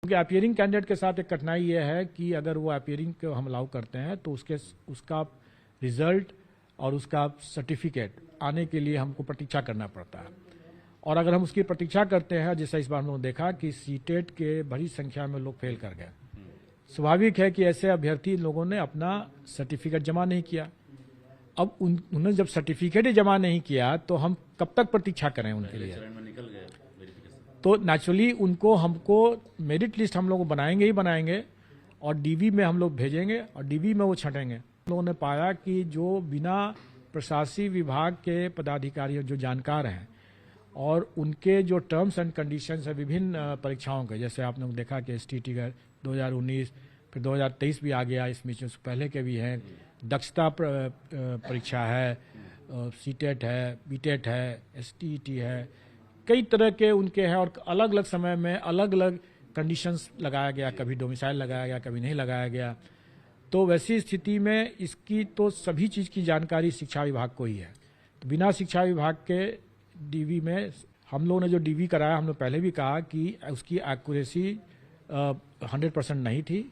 क्योंकि appearing candidate के साथ एक कठिनाई यह है कि अगर वो अपीयरिंग को हम अलाउ करते हैं तो उसका रिजल्ट और उसका सर्टिफिकेट आने के लिए हमको प्रतीक्षा करना पड़ता है। और अगर हम उसकी प्रतीक्षा करते हैं, जैसा इस बार हम लोगों ने देखा कि सीटेट के बड़ी संख्या में लोग फेल कर गए, स्वाभाविक है कि ऐसे अभ्यर्थी लोगों ने अपना सर्टिफिकेट जमा नहीं किया। अब उन्होंने जब सर्टिफिकेट ही जमा नहीं किया तो हम कब तक प्रतीक्षा करें उनके लिए? तो नेचुरली हमको मेरिट लिस्ट हम लोग बनाएंगे ही बनाएंगे और डीवी में हम लोग भेजेंगे और डीवी में वो छटेंगे। हम लोगों ने पाया कि जो बिना प्रशासनिक विभाग के पदाधिकारी जो जानकार हैं और उनके जो टर्म्स एंड कंडीशंस है विभिन्न परीक्षाओं के, जैसे आपने देखा कि STT का 2019 फिर 2023 भी आ गया, इसमें जो पहले के भी हैं, दक्षता परीक्षा है, सीटेट है, बीटेट है, STET है, कई तरह के उनके हैं और अलग अलग समय में अलग अलग कंडीशंस लगाया गया, कभी डोमिसाइल लगाया गया, कभी नहीं लगाया गया। तो वैसी स्थिति में इसकी तो सभी चीज़ की जानकारी शिक्षा विभाग को ही है। तो बिना शिक्षा विभाग के डीवी में हम लोगों ने जो डीवी कराया, हमने पहले भी कहा कि उसकी एक्यूरेसी 100% नहीं थी।